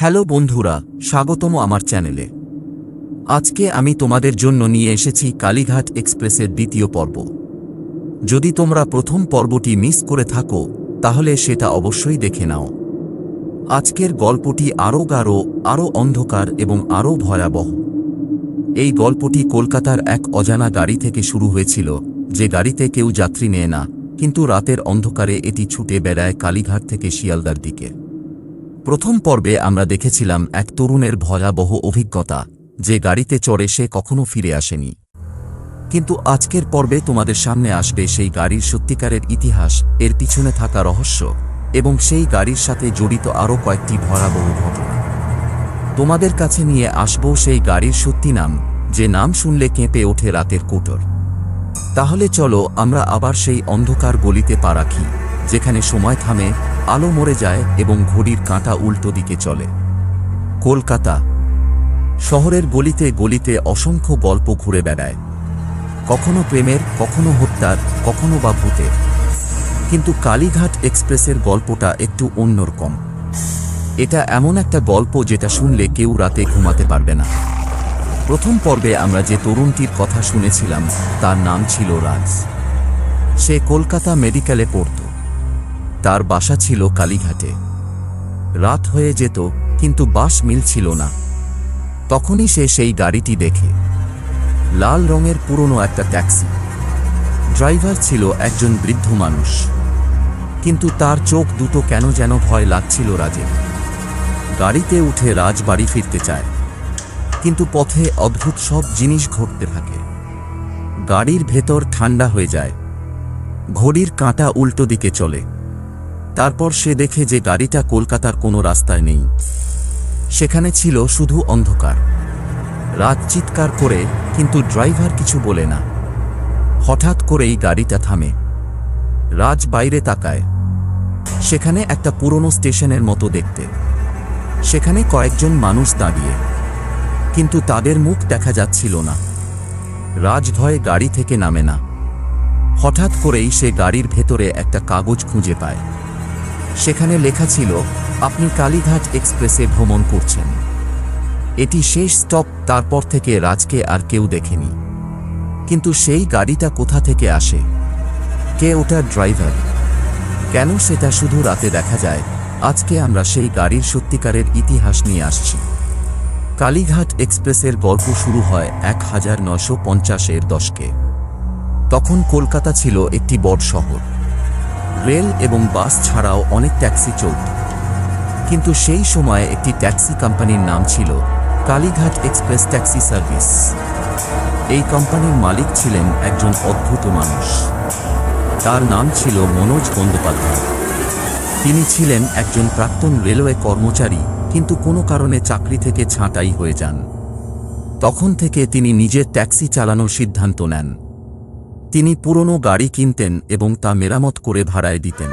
Hello বন্ধুরা, স্বাগতম আমার চ্যানেলে। আজকে আমি তোমাদের জন্য নিয়ে এসেছি কালীঘাট এক্সপ্রেসের দ্বিতীয় পর্ব। যদি তোমরা প্রথম পর্বটি মিস করে থাকো তাহলে সেটা অবশ্যই দেখে নাও। আজকের গল্পটি আরও গাঢ়, আরও অন্ধকার এবং আরও ভয়াবহ। এই গল্পটি কলকাতার এক অজানা গাড়ি থেকে শুরু হয়েছিল, যে গাড়িতে কেউ যাত্রী নেয় না, কিন্তু রাতের অন্ধকারে এটি ছুটে বেড়ায় কালীঘাট থেকে শিয়ালদার দিকে। প্রথম পর্বে আমরা দেখেছিলাম এক তরুণের ভয়াবহ অভিজ্ঞতা, যে গাড়িতে চড়ে সে কখনো ফিরে আসেনি। কিন্তু আজকের পর্বে তোমাদের সামনে আসবে সেই গাড়ির সত্যিকারের ইতিহাস, এর পিছনে থাকা রহস্য এবং সেই গাড়ির সাথে জড়িত আরও কয়েকটি ভয়াবহ ঘটনা। তোমাদের কাছে নিয়ে আসব সেই গাড়ির সত্যি নাম, যে নাম শুনলে কেঁপে ওঠে রাতের কোটর। তাহলে চলো আমরা আবার সেই অন্ধকার গলিতে পা রাখি, যেখানে সময় থামে, আলো মরে যায় এবং ঘড়ির কাঁটা উল্টো দিকে চলে। কলকাতা শহরের গলিতে গলিতে অসংখ্য গল্প ঘুরে বেড়ায়, কখনো প্রেমের, কখনো হত্যার, কখনো বা ভূতের। কিন্তু কালীঘাট এক্সপ্রেসের গল্পটা একটু অন্যরকম। এটা এমন একটা গল্প যেটা শুনলে কেউ রাতে ঘুমাতে পারবে না। প্রথম পর্বে আমরা যে তরুণটির কথা শুনেছিলাম তার নাম ছিল রাজ। সে কলকাতা মেডিকেলে পড়ত। তার বাসা ছিল কালীঘাটে। রাত হয়ে যেত, কিন্তু বাস মিলছিল না। তখনই সে সেই গাড়িটি দেখে, লাল রঙের পুরনো একটা ট্যাক্সি। ড্রাইভার ছিল একজন বৃদ্ধ মানুষ, কিন্তু তার চোখ দুটো কেন যেন ভয় লাগছিল রাজের। গাড়িতে উঠে রাজ বাড়ি ফিরতে চায়, কিন্তু পথে অদ্ভুত সব জিনিস ঘটতে থাকে। গাড়ির ভেতর ঠান্ডা হয়ে যায়, ঘড়ির কাঁটা উল্টো দিকে চলে। তারপর সে দেখে যে গাড়িটা কলকাতার কোনো রাস্তায় নেই, সেখানে ছিল শুধু অন্ধকার। রাত চিৎকার করে, কিন্তু ড্রাইভার কিছু বলে না। হঠাৎ করেই গাড়িটা থামে। রাজ বাইরে তাকায়। সেখানে একটা পুরনো স্টেশনের মতো দেখতে। সেখানে কয়েকজন মানুষ দাঁড়িয়ে, কিন্তু তাদের মুখ দেখা যাচ্ছিল না। রাজ ভয়ে গাড়ি থেকে নামে না। হঠাৎ করেই সে গাড়ির ভেতরে একটা কাগজ খুঁজে পায়। সেখানে লেখা ছিল, আপনি কালীঘাট এক্সপ্রেসে ভ্রমণ করছেন। এটি শেষ স্টপ। তারপর থেকে রাজকে আর কেউ দেখেনি। কিন্তু সেই গাড়িটা কোথা থেকে আসে, কে ওটার ড্রাইভার, কেন সেটা শুধু রাতে দেখা যায়? আজকে আমরা সেই গাড়ির সত্যিকারের ইতিহাস নিয়ে আসছি। কালীঘাট এক্সপ্রেসের গল্প শুরু হয় 1950-এর দশকে। তখন কলকাতা ছিল একটি বড় শহর। রেল এবং বাস ছাড়াও অনেক ট্যাক্সি চলত। কিন্তু সেই সময়ে একটি ট্যাক্সি কোম্পানির নাম ছিল কালীঘাট এক্সপ্রেস ট্যাক্সি সার্ভিস। এই কোম্পানির মালিক ছিলেন একজন অদ্ভুত মানুষ। তার নাম ছিল মনোজ বন্দ্যোপাধ্যায়। তিনি ছিলেন একজন প্রাক্তন রেলওয়ে কর্মচারী, কিন্তু কোনো কারণে চাকরি থেকে ছাঁটাই হয়ে যান। তখন থেকে তিনি নিজের ট্যাক্সি চালানোর সিদ্ধান্ত নেন। তিনি পুরনো গাড়ি কিনতেন এবং তা মেরামত করে ভাড়ায় দিতেন।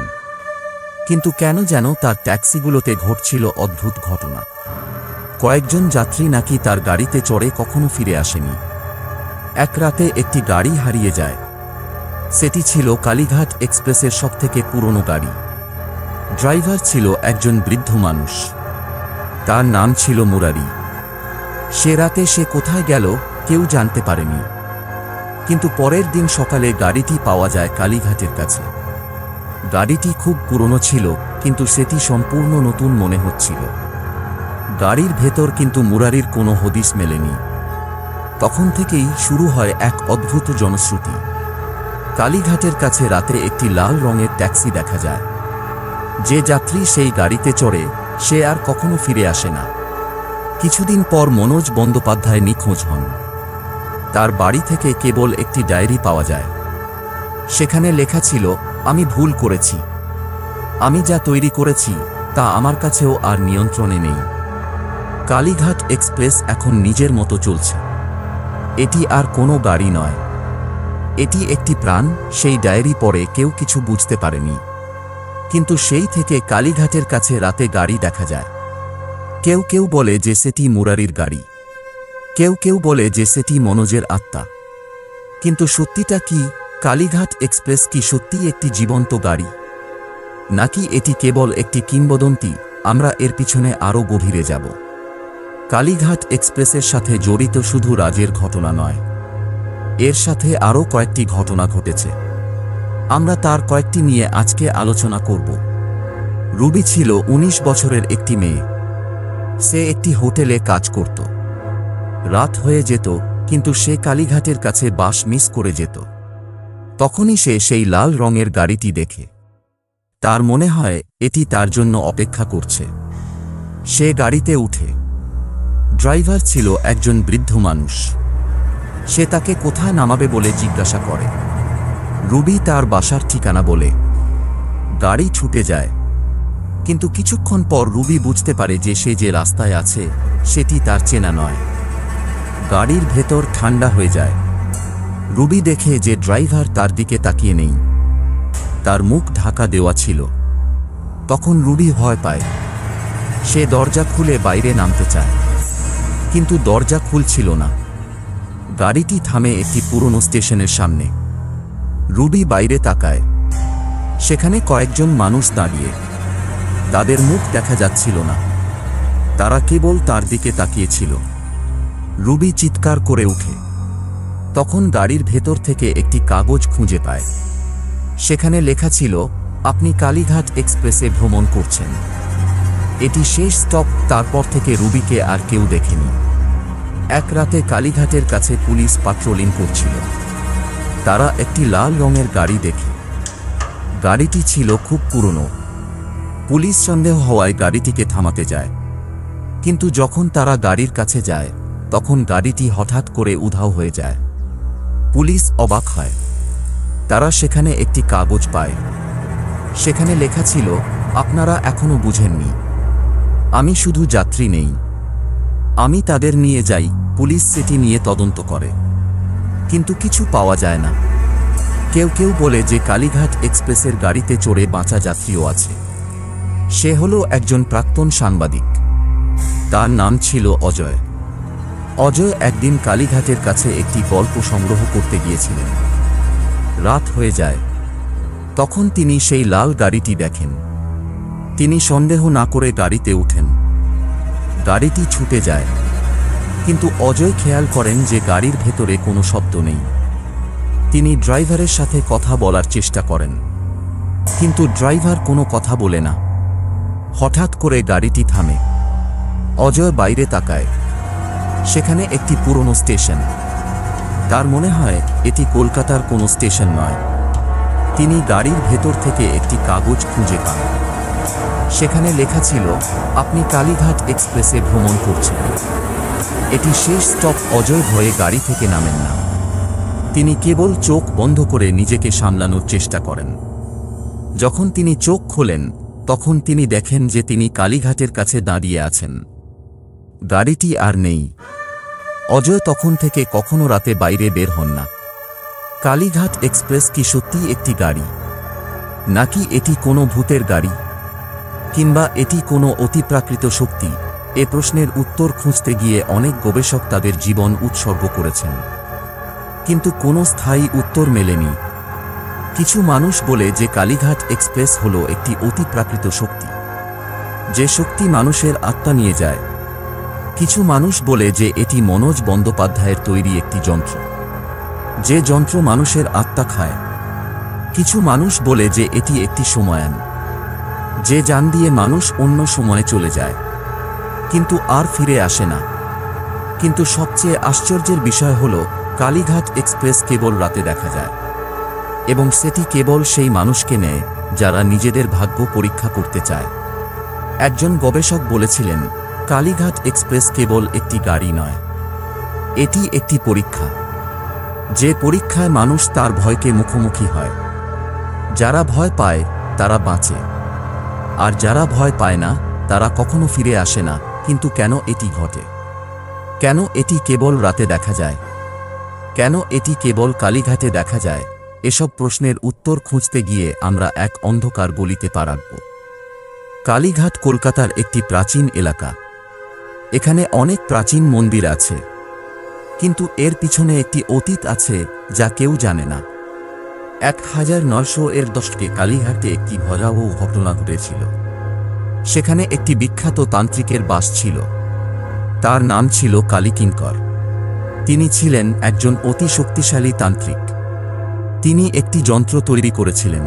কিন্তু কেন যেন তার ট্যাক্সিগুলোতে ঘটছিল অদ্ভুত ঘটনা। কয়েকজন যাত্রী নাকি তার গাড়িতে চড়ে কখনো ফিরে আসেনি। এক রাতে একটি গাড়ি হারিয়ে যায়। সেটি ছিল কালীঘাট এক্সপ্রেসের সবথেকে পুরনো গাড়ি। ড্রাইভার ছিল একজন বৃদ্ধ মানুষ। তার নাম ছিল মুরারি। সে রাতে সে কোথায় গেল কেউ জানতে পারেনি। কিন্তু পরের দিন সকালে গাড়িটি পাওয়া যায় কালীঘাটের কাছে। গাড়িটি খুব পুরনো ছিল, কিন্তু সেটি সম্পূর্ণ নতুন মনে হচ্ছিল। গাড়ির ভেতর কিন্তু মুরারির কোনো হদিস মেলেনি। তখন থেকেই শুরু হয় এক অদ্ভুত জনশ্রুতি। কালীঘাটের কাছে রাতে একটি লাল রঙের ট্যাক্সি দেখা যায়। যে যাত্রী সেই গাড়িতে চড়ে সে আর কখনো ফিরে আসে না। কিছুদিন পর মনোজ বন্দ্যোপাধ্যায় নিখোঁজ হন। তার বাড়ি থেকে কেবল একটি ডায়েরি পাওয়া যায়। সেখানে লেখা ছিল, আমি ভুল করেছি। আমি যা তৈরি করেছি তা আমার কাছেও আর নিয়ন্ত্রণে নেই। কালীঘাট এক্সপ্রেস এখন নিজের মতো চলছে। এটি আর কোনো গাড়ি নয়, এটি একটি প্রাণ। সেই ডায়েরি পড়ে কেউ কিছু বুঝতে পারেনি, কিন্তু সেই থেকে কালীঘাটের কাছে রাতে গাড়ি দেখা যায়। কেউ কেউ বলে যে সেটি মুরারির গাড়ি, কেউ কেউ বলে যে সেটি মনোজের আত্মা। কিন্তু সত্যিটা কি? কালীঘাট এক্সপ্রেস কি সত্যি একটি জীবন্ত গাড়ি, নাকি এটি কেবল একটি কিংবদন্তি আমরা এর পিছনে আরও গভীরে যাব। কালীঘাট এক্সপ্রেসের সাথে জড়িত শুধু রাজের ঘটনা নয়, এর সাথে আরও কয়েকটি ঘটনা ঘটেছে। আমরা তার কয়েকটি নিয়ে আজকে আলোচনা করব। রুবি ছিল ১৯ বছরের একটি মেয়ে। সে একটি হোটেলে কাজ করত। রাত হয়ে যেত, কিন্তু সে কালীঘাটের কাছে বাস মিস করে যেত। তখনই সে সেই লাল রঙের গাড়িটি দেখে। তার মনে হয় এটি তার জন্য অপেক্ষা করছে। সে গাড়িতে উঠে। ড্রাইভার ছিল একজন বৃদ্ধ মানুষ। সে তাকে কোথায় নামাবে বলে জিজ্ঞাসা করে। রুবি তার বাসার ঠিকানা বলে। গাড়ি ছুটে যায়, কিন্তু কিছুক্ষণ পর রুবি বুঝতে পারে যে সে যে রাস্তায় আছে সেটি তার চেনা নয়। গাড়ির ভেতর ঠান্ডা হয়ে যায়। রুবি দেখে যে ড্রাইভার তার দিকে তাকিয়ে নেই, তার মুখ ঢাকা দেওয়া ছিল। তখন রুবি ভয় পায়। সে দরজা খুলে বাইরে নামতে চায়, কিন্তু দরজা খুলছিল না। গাড়িটি থামে একটি পুরনো স্টেশনের সামনে। রুবি বাইরে তাকায়। সেখানে কয়েকজন মানুষ দাঁড়িয়ে। তাদের মুখ দেখা যাচ্ছিল না, তারা কেবল তার দিকে তাকিয়েছিল। রুবি চিৎকার করে উঠে। তখন গাড়ির ভেতর থেকে একটি কাগজ খুঁজে পায়। সেখানে লেখা ছিল, আপনি কালীঘাট এক্সপ্রেসে ভ্রমণ করছেন। এটি শেষ স্টপ। তারপর থেকে রুবিকে আর কেউ দেখেনি। এক রাতে কালীঘাটের কাছে পুলিশ পাট্রোলিং করছিল। তারা একটি লাল রঙের গাড়ি দেখে। গাড়িটি ছিল খুব পুরনো। পুলিশ সন্দেহ হওয়ায় গাড়িটিকে থামাতে যায়, কিন্তু যখন তারা গাড়ির কাছে যায় তখন গাড়িটি হঠাৎ করে উধাও হয়ে যায়। পুলিশ অবাক হয়। তারা সেখানে একটি কাগজ পায়। সেখানে লেখা ছিল, আপনারা এখনো বুঝেননি, আমি শুধু যাত্রী নেই, আমি তাদের নিয়ে যাই। পুলিশ সেটি নিয়ে তদন্ত করে, কিন্তু কিছু পাওয়া যায় না। কেউ কেউ বলে যে কালীঘাট এক্সপ্রেসের গাড়িতে চড়ে বাঁচা যাত্রীও আছে। সে হলো একজন প্রাক্তন সাংবাদিক। তার নাম ছিল অজয়। অজয় একদিন কালীঘাটের কাছে একটি গল্প সংগ্রহ করতে গিয়েছিলেন। রাত হয়ে যায়। তখন তিনি সেই লাল গাড়িটি দেখেন। তিনি সন্দেহ না করে গাড়িতে উঠেন। গাড়িটি ছুটে যায়, কিন্তু অজয় খেয়াল করেন যে গাড়ির ভেতরে কোনো শব্দ নেই। তিনি ড্রাইভারের সাথে কথা বলার চেষ্টা করেন, কিন্তু ড্রাইভার কোনো কথা বলে না। হঠাৎ করে গাড়িটি থামে। অজয় বাইরে তাকায়। সেখানে একটি পুরনো স্টেশন। তার মনে হয় এটি কলকাতার কোনো স্টেশন নয়। তিনি গাড়ির ভেতর থেকে একটি কাগজ খুঁজে পান। সেখানে লেখা ছিল, আপনি কালীঘাট এক্সপ্রেসে ভ্রমণ করছেন। এটি শেষ স্টপ। অজয় ভয়ে গাড়ি থেকে নামেন না। তিনি কেবল চোখ বন্ধ করে নিজেকে সামলানোর চেষ্টা করেন। যখন তিনি চোখ খোলেন তখন তিনি দেখেন যে তিনি কালীঘাটের কাছে দাঁড়িয়ে আছেন। গাড়িটি আর নেই। অজয় তখন থেকে কখনো রাতে বাইরে বের হন না। কালীঘাট এক্সপ্রেস কি সত্যিই একটি গাড়ি, নাকি এটি কোনো ভূতের গাড়ি, কিংবা এটি কোনো অতিপ্রাকৃত শক্তি? এ প্রশ্নের উত্তর খুঁজতে গিয়ে অনেক গবেষক তাদের জীবন উৎসর্গ করেছেন, কিন্তু কোনো স্থায়ী উত্তর মেলেনি। কিছু মানুষ বলে যে কালীঘাট এক্সপ্রেস হলো একটি অতিপ্রাকৃত শক্তি, যে শক্তি মানুষের আত্মা নিয়ে যায়। কিছু মানুষ বলে যে এটি মনোজ বন্দ্যোপাধ্যায়ের তৈরি একটি যন্ত্র, যে যন্ত্র মানুষের আত্মা খায়। কিছু মানুষ বলে যে এটি একটি সময়যান, যে যান দিয়ে মানুষ অন্য সময়ে চলে যায়, কিন্তু আর ফিরে আসে না। কিন্তু সবচেয়ে আশ্চর্যের বিষয় হল, কালীঘাট এক্সপ্রেস কেবল রাতে দেখা যায়, এবং সেটি কেবল সেই মানুষকে নেয় যারা নিজেদের ভাগ্য পরীক্ষা করতে চায়। একজন গবেষক বলেছিলেন, কালীঘাট এক্সপ্রেস কেবল একটি গাড়ি নয়, এটি একটি পরীক্ষা, যে পরীক্ষায় মানুষ তার ভয়কে মুখোমুখি হয়। যারা ভয় পায় তারা বাঁচে, আর যারা ভয় পায় না তারা কখনো ফিরে আসে না। কিন্তু কেন এটি ঘটে? কেন এটি কেবল রাতে দেখা যায়? কেন এটি কেবল কালীঘাটে দেখা যায়? এসব প্রশ্নের উত্তর খুঁজতে গিয়ে আমরা এক অন্ধকার গলিতে পা রাখব। কালীঘাট কলকাতার একটি প্রাচীন এলাকা। এখানে অনেক প্রাচীন মন্দির আছে, কিন্তু এর পিছনে একটি অতীত আছে যা কেউ জানে না। 1900 এর দশকে কালীঘাটে একটি ভয়াবহ ঘটনা ঘটেছিল। সেখানে একটি বিখ্যাত তান্ত্রিকের বাস ছিল। তার নাম ছিল কালীকিঙ্কর। তিনি ছিলেন একজন অতি শক্তিশালী তান্ত্রিক। তিনি একটি যন্ত্র তৈরি করেছিলেন।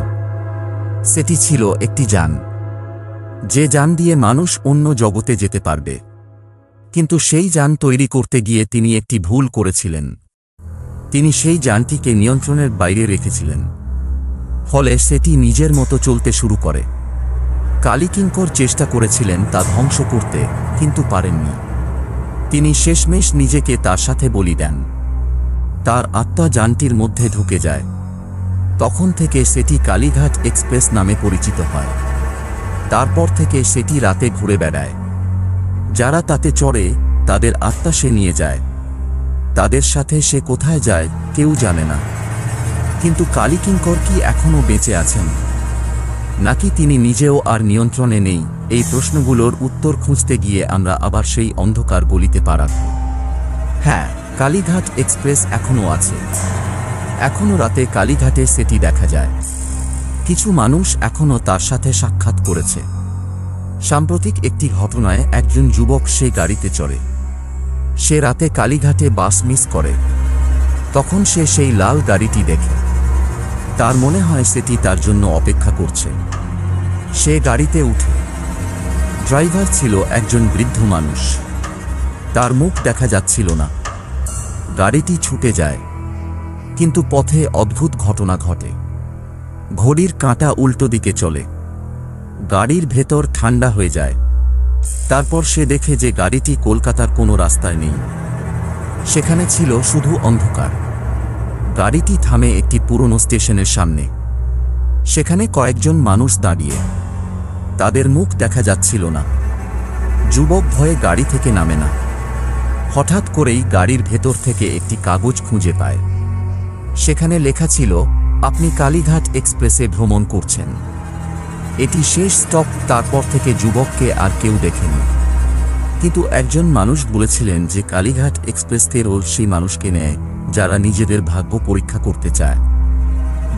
সেটি ছিল একটি যান, যে যান দিয়ে মানুষ অন্য জগতে যেতে পারবে। কিন্তু সেই যান তৈরি করতে গিয়ে তিনি একটি ভুল করেছিলেন। তিনি সেই যানটিকে নিয়ন্ত্রণের বাইরে রেখেছিলেন। ফলে সেটি নিজের মতো চলতে শুরু করে। কালীকিঙ্কর চেষ্টা করেছিলেন তা ধ্বংস করতে, কিন্তু পারেননি। তিনি শেষমেশ নিজেকে তার সাথে বলি দেন। তার আত্মা যানটির মধ্যে ঢুকে যায়। তখন থেকে সেটি কালীঘাট এক্সপ্রেস নামে পরিচিত হয়। তারপর থেকে সেটি রাতে ঘুরে বেড়ায়। যারা তাতে চড়ে তাদের আত্মা সে নিয়ে যায়। তাদের সাথে সে কোথায় যায় কেউ জানে না। কিন্তু কালীকিঙ্কর কি এখনও বেঁচে আছেন, নাকি তিনি নিজেও আর নিয়ন্ত্রণে নেই? এই প্রশ্নগুলোর উত্তর খুঁজতে গিয়ে আমরা আবার সেই অন্ধকার গলিতে পা রাখব। হ্যাঁ, কালীঘাট এক্সপ্রেস এখনও আছে। এখনও রাতে কালীঘাটে সেটি দেখা যায়। কিছু মানুষ এখনও তার সাথে সাক্ষাৎ করেছে। সাম্প্রতিক একটি ঘটনায় একজন যুবক সেই গাড়িতে চড়ে। সে রাতে কালীঘাটে বাস মিস করে। তখন সে সেই লাল গাড়িটি দেখে। তার মনে হয় সেটি তার জন্য অপেক্ষা করছে। সে গাড়িতে উঠে। ড্রাইভার ছিল একজন বৃদ্ধ মানুষ। তার মুখ দেখা যাচ্ছিল না। গাড়িটি ছুটে যায়, কিন্তু পথে অদ্ভুত ঘটনা ঘটে। ঘড়ির কাঁটা উল্টো দিকে চলে। গাড়ির ভেতর ঠান্ডা হয়ে যায়। তারপর সে দেখে যে গাড়িটি কলকাতার কোনো রাস্তায় নেই। সেখানে ছিল শুধু অন্ধকার। গাড়িটি থামে একটি পুরনো স্টেশনের সামনে। সেখানে কয়েকজন মানুষ দাঁড়িয়ে। তাদের মুখ দেখা যাচ্ছিল না। যুবক ভয়ে গাড়ি থেকে নামে না। হঠাৎ করেই গাড়ির ভেতর থেকে একটি কাগজ খুঁজে পায়। সেখানে লেখা ছিল, আপনি কালীঘাট এক্সপ্রেসে ভ্রমণ করছেন। এটি শেষ স্টপ। তারপর থেকে যুবককে আর কেউ দেখেনি। কিন্তু একজন মানুষ বলেছিলেন যে কালীঘাট এক্সপ্রেসকে রোজ সেই মানুষকে নেয় যারা নিজেদের ভাগ্য পরীক্ষা করতে চায়।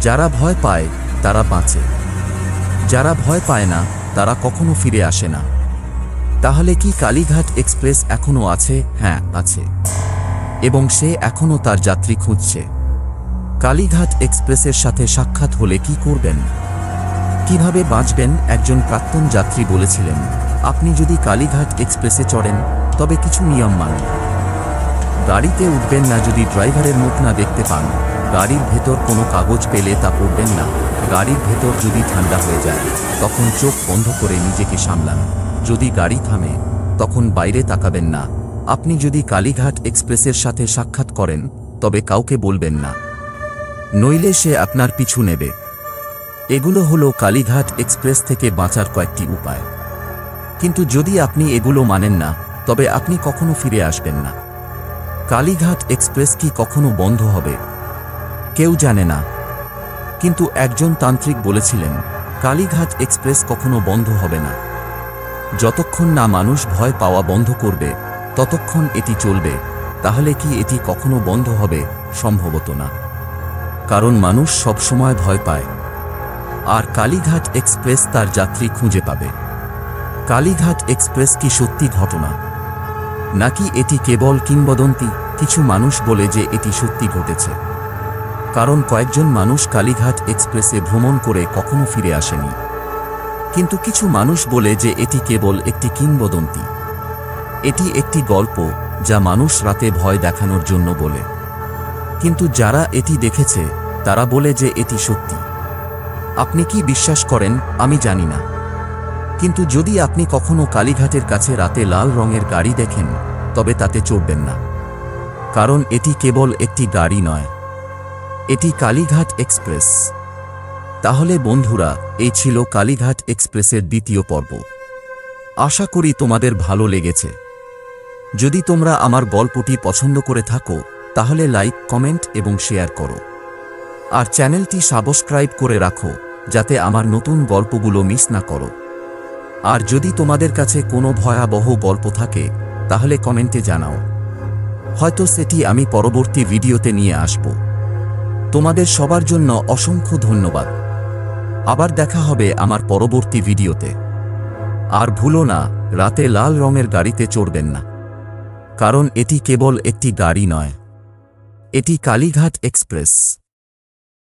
যারা ভয় পায় তারা বাঁচে। যারা ভয় পায় না তারা কখনো ফিরে আসে না। তাহলে কি কালীঘাট এক্সপ্রেস এখনো আছে? হ্যাঁ, আছে। এবং সে এখনো তার যাত্রী খুঁজছে। কালীঘাট এক্সপ্রেসের সাথে সাক্ষাৎ হলে কি করবেন? কিভাবে বাঁচবেন? একজন প্রাক্তন যাত্রী বলেছিলেন, আপনি যদি কালীঘাট এক্সপ্রেসে চড়েন তবে কিছু নিয়ম মানুন। গাড়িতে উঠবেন না যদি ড্রাইভারের মুখ না দেখতে পান। গাড়ির ভেতর কোনো কাগজ পেলে তা পড়বেন না। গাড়ির ভেতর যদি ঠান্ডা হয়ে যায় তখন চোখ বন্ধ করে নিজেকে সামলান। যদি গাড়ি থামে তখন বাইরে তাকাবেন না। আপনি যদি কালীঘাট এক্সপ্রেসের সাথে সাক্ষাৎ করেন তবে কাউকে বলবেন না, নইলে সে আপনার পিছু নেবে। এগুলো হলো কালীঘাট এক্সপ্রেস থেকে বাঁচার কয়েকটি উপায়। কিন্তু যদি আপনি এগুলো মানেন না তবে আপনি কখনো ফিরে আসবেন না। কালীঘাট এক্সপ্রেস কি কখনো বন্ধ হবে? কেউ জানে না। কিন্তু একজন তান্ত্রিক বলেছিলেন, কালীঘাট এক্সপ্রেস কখনো বন্ধ হবে না। যতক্ষণ না মানুষ ভয় পাওয়া বন্ধ করবে ততক্ষণ এটি চলবে। তাহলে কি এটি কখনো বন্ধ হবে? সম্ভবত না, কারণ মানুষ সবসময় ভয় পায়। আর কালীঘাট এক্সপ্রেস তার যাত্রী খুঁজে পাবে। কালীঘাট এক্সপ্রেস কি সত্যি ঘটনা, নাকি এটি কেবল কিংবদন্তি? কিছু মানুষ বলে যে এটি সত্যি ঘটেছে, কারণ কয়েকজন মানুষ কালীঘাট এক্সপ্রেসে ভ্রমণ করে কখনো ফিরে আসেনি। কিন্তু কিছু মানুষ বলে যে এটি কেবল একটি কিংবদন্তি। এটি একটি গল্প যা মানুষ রাতে ভয় দেখানোর জন্য বলে। কিন্তু যারা এটি দেখেছে তারা বলে যে এটি সত্যি। আপনি কি বিশ্বাস করেন আমি জানি না, কিন্তু যদি আপনি কখনো কালীঘাটের কাছে রাতে লাল রঙের গাড়ি দেখেন তবে তাতে চড়বেন না, কারণ এটি কেবল একটি গাড়ি নয়, এটি কালীঘাট এক্সপ্রেস। তাহলে বন্ধুরা, এই ছিল কালীঘাট এক্সপ্রেসের দ্বিতীয় পর্ব। আশা করি তোমাদের ভালো লেগেছে। যদি তোমরা আমার গল্পটি পছন্দ করে থাকো তাহলে লাইক, কমেন্ট এবং শেয়ার করো। আর চ্যানেলটি সাবস্ক্রাইব করে রাখো যাতে আমার নতুন গল্পগুলো মিস না করো। আর যদি তোমাদের কাছে কোনো ভয়াবহ গল্প থাকে তাহলে কমেন্টে জানাও, হয়তো সেটি আমি পরবর্তী ভিডিওতে নিয়ে আসব। তোমাদের সবার জন্য অসংখ্য ধন্যবাদ। আবার দেখা হবে আমার পরবর্তী ভিডিওতে। আর ভুলো না, রাতে লাল রঙের গাড়িতে চড়বেন না, কারণ এটি কেবল একটি গাড়ি নয়, এটি কালীঘাট এক্সপ্রেস।